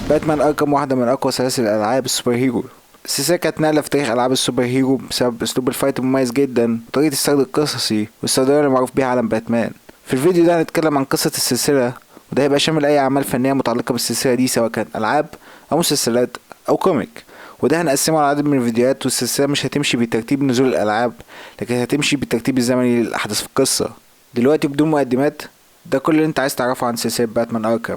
باتمان اركم واحدة من اقوى سلاسل الالعاب السوبر هيرو. السلسلة كانت نقلة في تاريخ العاب السوبر هيرو بسبب اسلوب الفايت المميز جدا وطريقة السرد القصصي والصيدلية اللي معروف بيها عالم باتمان. في الفيديو ده هنتكلم عن قصة السلسلة، وده هيبقى شامل اي اعمال فنية متعلقة بالسلسلة دي سواء كانت العاب او مسلسلات او كوميك، وده هنقسمه على عدد من الفيديوهات. والسلسلة مش هتمشي بترتيب نزول الالعاب، لكن هتمشي بالترتيب الزمني للاحداث في القصة. دلوقتي بدون مقدمات، ده كل اللي انت عايز تعرفه عن سلسلة باتمان اركم.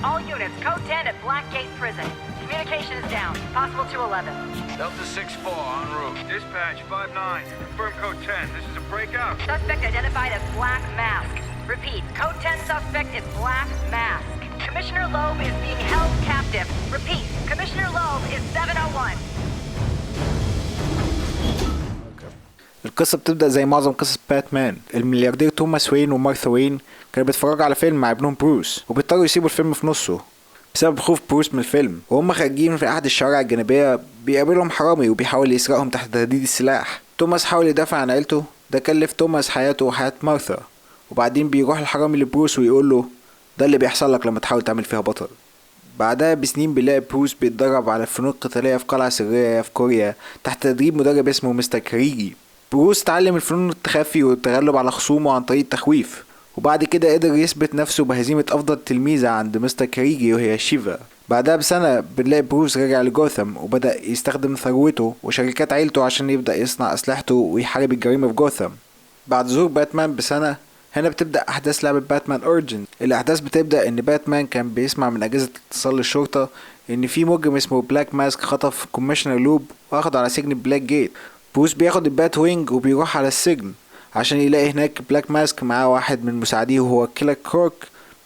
All units, code 10 at Blackgate Prison. Communication is down. Possible to 11. Delta 6-4 en route. Dispatch 5-9. Confirm code 10. This is a breakout. Suspect identified as Black Mask. Repeat, code 10 suspect is Black Mask. Commissioner Loeb is being held captive. Repeat, Commissioner Loeb is 701. القصة بتبدأ زي معظم قصص باتمان. الملياردير توماس وين ومارثا وين كانوا بيتفرجوا على فيلم مع ابنهم بروس، وبيضطروا يسيبوا الفيلم في نصه بسبب خوف بروس من الفيلم. وهم خارجين في احد الشوارع الجانبية بيقابلهم حرامي وبيحاول يسرقهم تحت تهديد السلاح. توماس حاول يدافع عن عيلته، ده كلف توماس حياته وحياة مارثا. وبعدين بيروح الحرامي لبروس ويقول له ده اللي بيحصل لك لما تحاول تعمل فيها بطل. بعدها بسنين بيلاقي بروس بيتدرب على الفنون القتالية في قلعة سرية في كوريا تحت تدريب مدرب اسمه مستر كاريجي. بروس تعلم الفنون التخفي والتغلب على خصومه عن طريق التخويف، وبعد كده قدر يثبت نفسه بهزيمة أفضل تلميذة عند مستر كاريجي وهي شيفا. بعدها بسنة بنلاقي بروس رجع لجوثام وبدأ يستخدم ثروته وشركات عيلته عشان يبدأ يصنع أسلحته ويحارب الجريمة في جوثام. بعد ظهور باتمان بسنة، هنا بتبدأ أحداث لعبة باتمان أوريجن. الأحداث بتبدأ إن باتمان كان بيسمع من أجهزة الاتصال للشرطة إن في مجرم اسمه بلاك ماسك خطف كوميشنر لوب وأخده على سجن بلاك جيت. بروس بياخد البات وينج وبيروح على السجن عشان يلاقي هناك بلاك ماسك معاه واحد من مساعديه وهو كيلر كروك.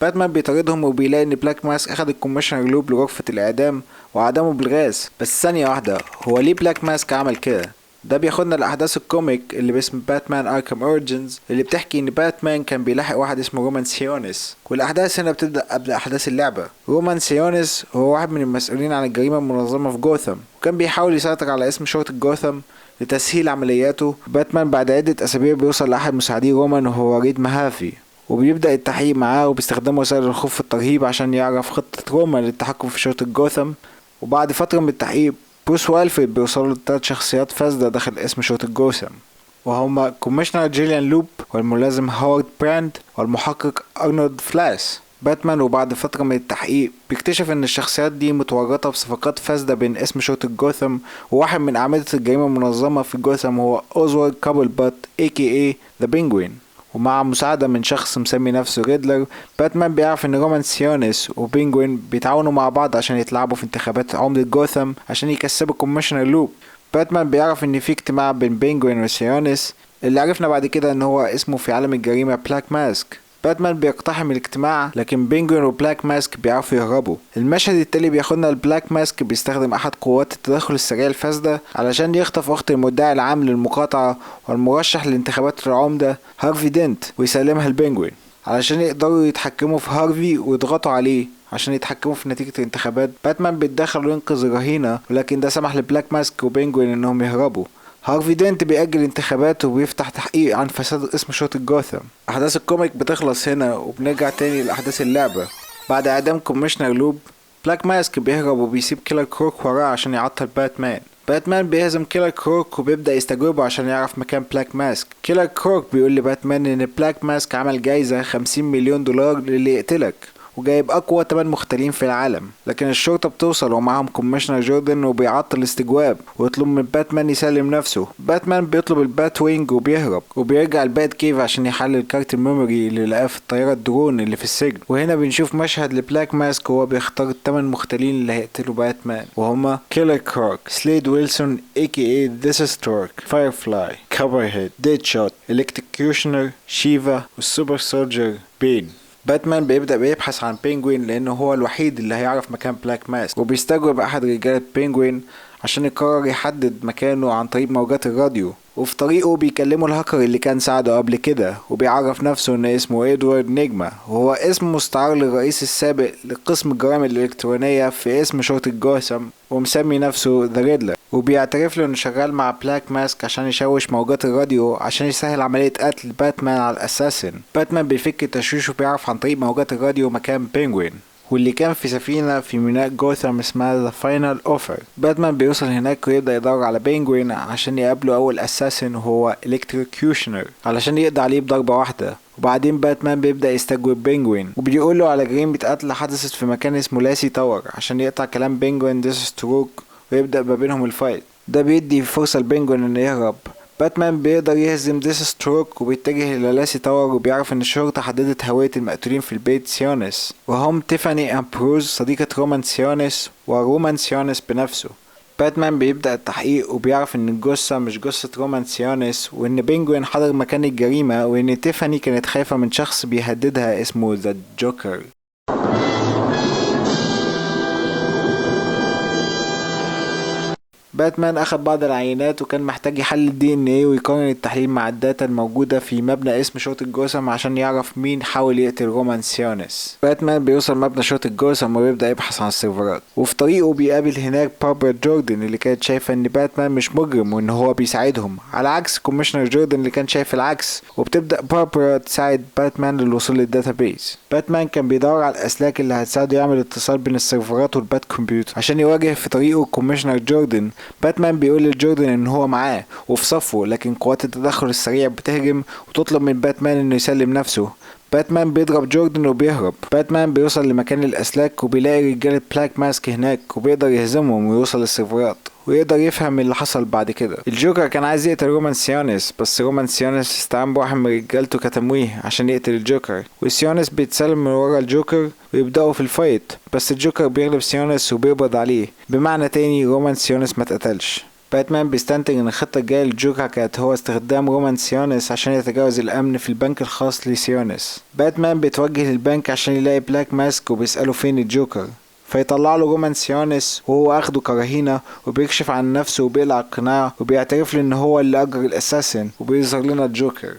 باتمان بيطاردهم وبيلاقي ان بلاك ماسك اخد الكوميشنر لوب لغرفة الاعدام واعدمه بالغاز. بس ثانية واحدة، هو ليه بلاك ماسك عمل كده؟ ده بياخدنا لاحداث الكوميك اللي باسم باتمان اركم اوريجنز، اللي بتحكي ان باتمان كان بيلاحق واحد اسمه رومان سيونس. والاحداث هنا بتبدا قبل احداث اللعبه. رومان سيونس هو واحد من المسؤولين عن الجريمه المنظمه في جوثام، وكان بيحاول يسيطر على اسم شرطه جوثام لتسهيل عملياته. باتمان بعد عدة أسابيع بيوصل لأحد مساعديه رومان وهو ريد مهافي، وبيبدأ التحقيق معاه وبيستخدم وسائل الخوف والترهيب عشان يعرف خطة رومان للتحكم في شرطة جوثام. وبعد فترة من التحقيق، بروس والفريد بيوصلوا لثلاث شخصيات فاسدة داخل اسم شرطة جوثام، وهما كوميشنر جيليان لوب والملازم هوارد براند والمحقق أرنولد فلاس. باتمان وبعد فترة من التحقيق بيكتشف ان الشخصيات دي متورطة بصفقات فاسدة بين اسم شرطة جوثام وواحد من أعمدة الجريمة المنظمة في جوثام هو اوزوارد كابلبات AKA ذا بينجوين. ومع مساعدة من شخص مسمي نفسه ريدلر، باتمان بيعرف ان رومان سيونس وبينجوين بيتعاونوا مع بعض عشان يتلعبوا في انتخابات عمدة جوثام عشان يكسبوا كوميشنر لوب. باتمان بيعرف ان في اجتماع بين بينجوين وسيونس، اللي عرفنا بعد كده ان هو اسمه في عالم الجريمة بلاك ماسك. باتمان بيقتحم الاجتماع، لكن بينجوين وبلاك ماسك بيعرفوا يهربوا. المشهد التالي بياخدنا البلاك ماسك بيستخدم احد قوات التدخل السريع الفاسدة علشان يخطف اخت المدعي العام للمقاطعة والمرشح لانتخابات العمدة هارفي دينت ويسلمها لبينجوين علشان يقدروا يتحكموا في هارفي ويضغطوا عليه عشان يتحكموا في نتيجة الانتخابات. باتمان بيتدخل وينقذ الرهينة، ولكن ده سمح لبلاك ماسك وبينجوين انهم يهربوا. هارفي دينت بيأجل انتخاباته وبيفتح تحقيق عن فساد اسم شرطة جوثام. أحداث الكوميك بتخلص هنا وبنرجع تاني لأحداث اللعبة. بعد إعدام كوميشنر لوب، بلاك ماسك بيهرب وبيسيب كيلر كروك وراه عشان يعطل باتمان. باتمان بيهزم كيلر كروك وبيبدأ يستجوبه عشان يعرف مكان بلاك ماسك. كيلر كروك بيقول لباتمان إن بلاك ماسك عمل جايزة 50 مليون دولار للي يقتلك، وجايب اقوى 8 مختلين في العالم. لكن الشرطة بتوصل ومعهم كوميشنر جوردن وبيعطل الاستجواب ويطلب من باتمان يسلم نفسه. باتمان بيطلب البات وينج وبيهرب وبيرجع البات كيف عشان يحلل كارت الميموري اللي لقاه في الطيارة الدرون اللي في السجن. وهنا بنشوف مشهد لبلاك ماسك وهو بيختار ال8 مختلين اللي هيقتلوا باتمان، وهما كيلر كروك، سليد ويلسون AKA This is Torque، فايرفلاي، كوبرهيد، ديدشوت، الكتريكيوشنر، شيفا، والسوبر سولجر بين. باتمان بيبدأ بيبحث عن بينجوين لأنه هو الوحيد اللي هيعرف مكان بلاك ماسك، وبيستجوب أحد رجالة بينجوين عشان يقرر يحدد مكانه عن طريق موجات الراديو. وفي طريقه بيكلمه الهاكر اللي كان ساعده قبل كده، وبيعرف نفسه ان اسمه ادوارد نيجما، وهو اسم مستعار للرئيس السابق لقسم الجرائم الالكترونية في اسم شرطة جوثام، ومسمي نفسه ذا ريدلر. وبيعترف له انه شغال مع بلاك ماسك عشان يشوش موجات الراديو عشان يسهل عملية قتل باتمان على الاساسن. باتمان بيفك التشويش وبيعرف عن طريق موجات الراديو مكان بينجوين، واللي كان في سفينة في ميناء جوثام اسمها The Final Offer. باتمان بيوصل هناك ويبدأ يدور على بينجوين عشان يقابله أول أساسن وهو إلكتروكيوشنر علشان يقضي عليه بضربة واحدة. وبعدين باتمان بيبدأ يستجوب بينجوين وبيقوله على جريمة قتل حدثت في مكان اسمه لاسي تاور عشان يقطع كلام بينجوين ديستروك ويبدأ ما بينهم الفايت. ده بيدي فرصة لبينجوين انه يهرب. باتمان بيقدر يهزم ديستروك وبيتجه الى لاسي تاور وبيعرف ان الشرطة حددت هوية المقتولين في البيت سيونس وهم تيفاني امبروز صديقة رومان سيونس ورومان سيونس بنفسه. باتمان بيبدأ التحقيق وبيعرف ان الجثة مش جثة رومان سيونس وان بينجوين حضر مكان الجريمة وان تيفاني كانت خايفة من شخص بيهددها اسمه ذا جوكر. باتمان اخد بعض العينات وكان محتاج يحلل الDNA ويقارن التحليل مع الداتا الموجودة في مبنى اسم شرطة جوثام عشان يعرف مين حاول يقتل رومان سيونس. باتمان بيوصل مبنى شرطة جوثام ويبدأ يبحث عن السيرفرات وفي طريقه بيقابل هناك باربرا جوردن اللي كانت شايفة ان باتمان مش مجرم وان هو بيساعدهم على عكس كوميشنر جوردن اللي كان شايف العكس. وبتبدأ باربرا تساعد باتمان للوصول للداتابيز. باتمان كان بيدور على الاسلاك اللي هتساعده يعمل اتصال بين السيرفرات والبات كمبيوتر عشان يواجه في طريقه كوميشنر جوردن. باتمان بيقول لجوردن ان هو معاه وفي صفه لكن قوات التدخل السريع بتهجم وتطلب من باتمان انه يسلم نفسه. باتمان بيضرب جوردن وبيهرب. باتمان بيوصل لمكان الاسلاك وبيلاقي رجالة بلاك ماسك هناك وبيقدر يهزمهم ويوصل للسيرفرات ويقدر يفهم اللي حصل بعد كده. الجوكر كان عايز يقتل رومان سيونس بس رومان سيونس استعان بواحد من رجالته كتمويه عشان يقتل الجوكر وسيونس بيتسلم من ورا الجوكر ويبدأوا في الفايت بس الجوكر بيغلب سيونس وبيقبض عليه. بمعنى تاني رومان سيونس ما اتقتلش. باتمان بيستنتج ان الخطة الجاية للجوكر كانت هو استخدام رومان سيونس عشان يتجاوز الامن في البنك الخاص لسيونس. باتمان بيتوجه للبنك عشان يلاقي بلاك ماسك وبيسأله فين الجوكر فيطلع له رومان سيونس وهو اخده كرهينة وبيكشف عن نفسه وبيقلع القناع وبيعترف له ان هو اللي اجر الاساسن وبيظهر لنا الجوكر.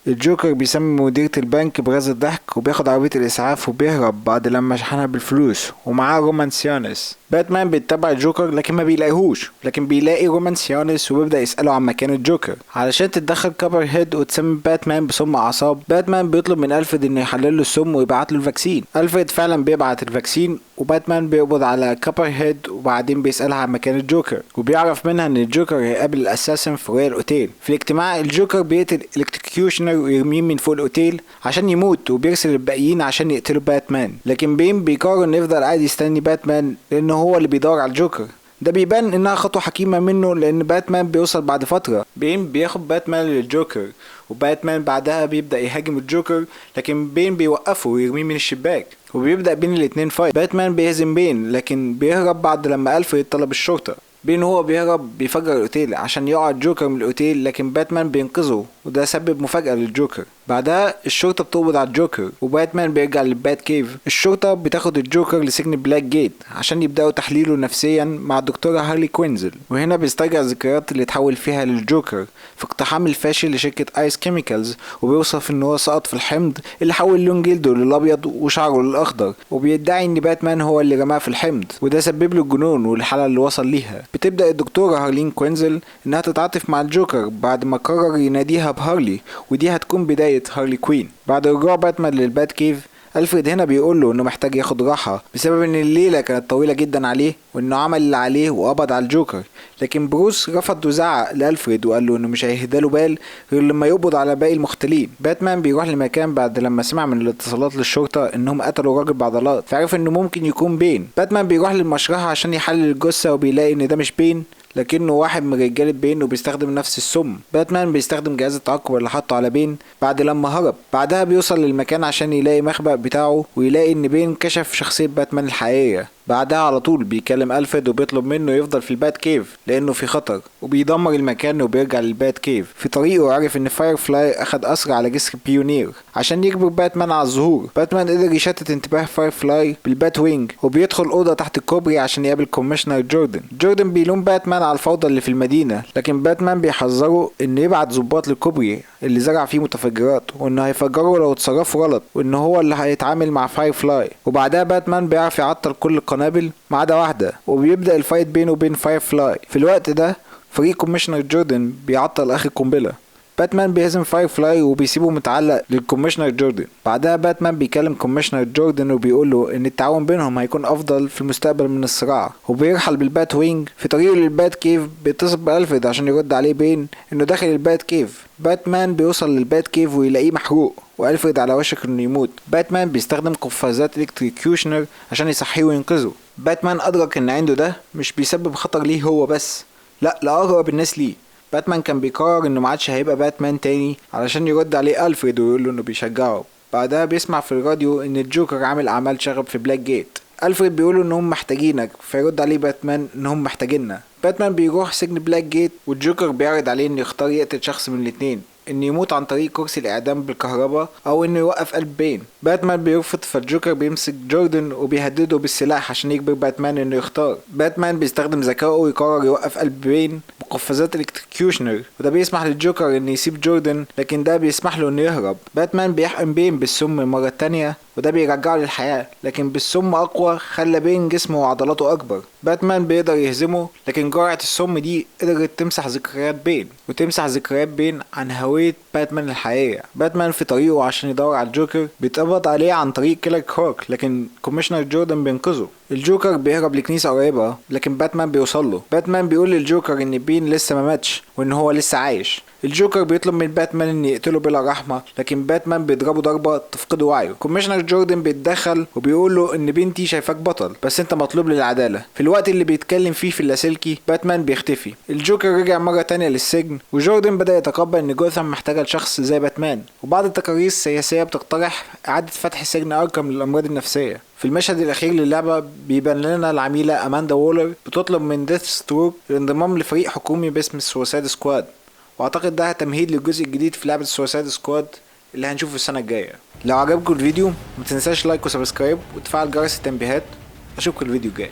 الجوكر بيسمي مديرة البنك بغاز الضحك وبياخد عربية الاسعاف وبيهرب بعد لما شحنها بالفلوس ومعاه رومان سيونس. باتمان بيتبع الجوكر لكن ما بيلاقيهوش لكن بيلاقي رومان سيونس وبيبدأ يسأله عن مكان الجوكر علشان تتدخل كوبر هيد وتسمي باتمان بسم اعصاب. باتمان بيطلب من ألفريد انه يحلل له السم ويبعت له الفاكسين. ألفريد فعلا بيبعت الفاكسين وباتمان بيقبض على كوبر هيد وبعدين بيسألها عن مكان الجوكر وبيعرف منها ان الجوكر هيقابل الاساسن في رويال اوتيل. في الاجتماع الجوكر بيقتل الكتروكيوشنر ويرميه من فوق الاوتيل عشان يموت وبيرسل الباقيين عشان يقتلوا باتمان لكن بين بيقرر انه يفضل قاعد يستني باتمان لانه هو اللي بيدور على الجوكر. ده بيبان انها خطوة حكيمة منه لان باتمان بيوصل بعد فترة. بين بياخد باتمان للجوكر وباتمان بعدها بيبدأ يهاجم الجوكر لكن بين بيوقفه ويرميه من الشباك وبيبدأ بين الاتنين فايت. باتمان بيهزم بين لكن بيهرب بعد لما ألفريد طلب الشرطة. بين هو بيهرب بيفجر الاوتيل عشان يقع الجوكر من الاوتيل لكن باتمان بينقذه وده سبب مفاجأة للجوكر. بعدها الشرطة بتقبض على الجوكر وباتمان بيرجع للبات كيف. الشرطة بتاخد الجوكر لسجن بلاك جيت عشان يبدأوا تحليله نفسيا مع الدكتورة هارلي كوينزل وهنا بيسترجع الذكريات اللي اتحول فيها للجوكر في اقتحام الفاشل لشركة ايس كيميكالز وبيوصف ان هو سقط في الحمض اللي حول لون جلده للابيض وشعره للاخضر وبيدعي ان باتمان هو اللي رماه في الحمض وده سبب له الجنون والحالة اللي وصل ليها. بتبدأ الدكتورة هارلين كوينزل انها تتعاطف مع الجوكر بعد ما قرر يناديها بهارلي ودي هتكون بداية هارلي كوين. بعد رجوع باتمان للبات كيف ألفريد هنا بيقوله انه محتاج ياخد راحة بسبب ان الليلة كانت طويلة جدا عليه وانه عمل اللي عليه وقبض على الجوكر لكن بروس رفض وزعق لألفريد وقال له انه مش هيهداله بال غير لما يقبض على باقي المختلين. باتمان بيروح لمكان بعد لما سمع من الاتصالات للشرطة انهم قتلوا راجل بعضلات فعرف انه ممكن يكون بين. باتمان بيروح للمشرحة عشان يحلل الجثة وبيلاقي ان ده مش بين لكنه واحد من رجالة بين وبيستخدم نفس السم. باتمان بيستخدم جهاز التعقب اللي حطه على بين بعد لما هرب. بعدها بيوصل للمكان عشان يلاقي مخبأ بتاعه ويلاقي ان بين كشف شخصية باتمان الحقيقية. بعدها على طول بيكلم ألفريد وبيطلب منه يفضل في البات كيف لانه في خطر وبيدمر المكان وبيرجع للبات كيف. في طريقه عرف ان فاير فلاي اخد اسرع على جسر بيونير عشان يجبر باتمان على الظهور. باتمان قدر يشتت انتباه فاير فلاي بالبات وينج وبيدخل اوضه تحت الكوبري عشان يقابل كوميشنر جوردن. جوردن بيلوم باتمان على الفوضى اللي في المدينه لكن باتمان بيحذره انه يبعت ضباط للكوبري اللي زرع فيه متفجرات وانه هيفجروا لو اتصرفوا غلط وانه هو اللي هيتعامل مع فاير فلاي. وبعدها باتمان بيعرف يعطل كل القنابل ما عدا واحده وبيبدا الفايت بينه وبين فاير فلاي. في الوقت ده فريق كوميشنر جوردن بيعطل اخر قنبله. باتمان بيهزم فاير فلاي وبيسيبه متعلق للكوميشنر جوردن. بعدها باتمان بيكلم كوميشنر جوردن وبيقول له ان التعاون بينهم هيكون افضل في المستقبل من الصراع، وبيرحل بالبات وينج. في طريقه للبات كيف بيتصل بألفريد عشان يرد عليه بين انه داخل البات كيف. باتمان بيوصل للبات كيف ويلاقيه محروق والفريد على وشك انه يموت. باتمان بيستخدم قفازات الكتريكيوشنر عشان يصحيه وينقذه. باتمان ادرك ان عنده ده مش بيسبب خطر ليه هو بس، لا لاقرب الناس ليه. باتمان كان بيقرر انه ما عادش هيبقى باتمان تاني علشان يرد عليه الفريد ويقول له انه بيشجعه. بعدها بيسمع في الراديو ان الجوكر عامل اعمال شغب في بلاك جيت. الفريد بيقول انهم محتاجينك، فيرد عليه باتمان انهم محتاجيننا. باتمان بيروح سجن بلاك جيت والجوكر بيعرض عليه انه يختار يقتل شخص من الاتنين، انه يموت عن طريق كرسي الاعدام بالكهرباء او انه يوقف قلب بين. باتمان بيرفض، فالجوكر بيمسك جوردن وبيهدده بالسلاح عشان يجبر باتمان انه يختار. باتمان بيستخدم ذكائه ويقرر يوقف قلب بين بقفازات الكتريكيوشنر، وده بيسمح للجوكر انه يسيب جوردن، لكن ده بيسمح له انه يهرب. باتمان بيحقن بين بالسم المرة التانية وده بيرجعه للحياة، لكن بالسم اقوى خلى بين جسمه وعضلاته اكبر. باتمان بيقدر يهزمه، لكن جرعة السم دي قدرت تمسح ذكريات بين وتمسح ذكريات بين عن هوية باتمان الحقيقية. باتمان في طريقه عشان يدور على الجوكر بيتقبض عليه عن طريق كيلر كروك، لكن كوميشنر جوردن بينقذه. الجوكر بيهرب لكنيسة قريبة، لكن باتمان بيوصله. باتمان بيقول للجوكر ان بين لسه ما ماتش وان هو لسه عايش. الجوكر بيطلب من باتمان ان يقتله بلا رحمة، لكن باتمان بيضربه ضربة تفقده وعيه. كوميشنر جوردن بيتدخل وبيقول له ان بنتي شايفاك بطل، بس انت مطلوب للعدالة. في الوقت اللي بيتكلم فيه في اللاسلكي باتمان بيختفي. الجوكر رجع مرة تانية للسجن، وجوردن بدأ يتقبل ان جوثام محتاجة لشخص زي باتمان. وبعض التقارير السياسية بتقترح اعادة فتح سجن اركم للامراض النفسية. في المشهد الاخير للعبة بيبان لنا العميلة اماندا وولر بتطلب من ديث ستروك الانضمام لفريق حكومي باسم السوسايد سكواد، واعتقد ده تمهيد للجزء الجديد في لعبة السوسايد سكواد اللي هنشوفه السنة الجاية. لو عجبكم الفيديو متنساش لايك وسبسكرايب وتفعل جرس التنبيهات. اشوفكم الفيديو الجاي.